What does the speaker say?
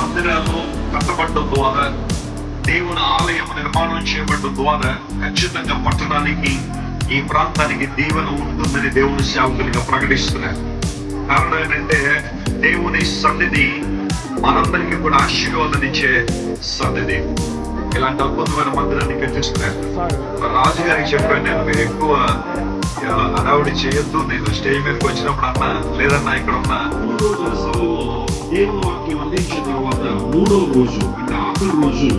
మందిరాలు కట్టబడడం ద్వారా, దేవుని ఆలయం నిర్మాణం చేయబడడం ద్వారా ఖచ్చితంగా పట్టణానికి, ఈ ప్రాంతానికి దీవెన ఉంటుందని దేవుని సేవకులుగా ప్రకటిస్తున్నారు. కారణం ఏంటంటే దేవుని సన్నిధి మనందరికీ కూడా ఆశీర్వాదం ఇచ్చే సన్నిధి. ఇలాంటి అద్భుతమైన మందిరాన్ని కట్టిస్తున్నారు. రాజుగారికి చెప్పాను, నేను మీరు ఎక్కువ హడావుడి చేయొద్దు, నేను స్టేజ్ మీదకి వచ్చినప్పుడు అన్నా లేదన్నా ఇక్కడ ఉన్న దేవుని వాక్యం అందించిన తర్వాత 3వ రోజు అంటే ఆఖరి రోజు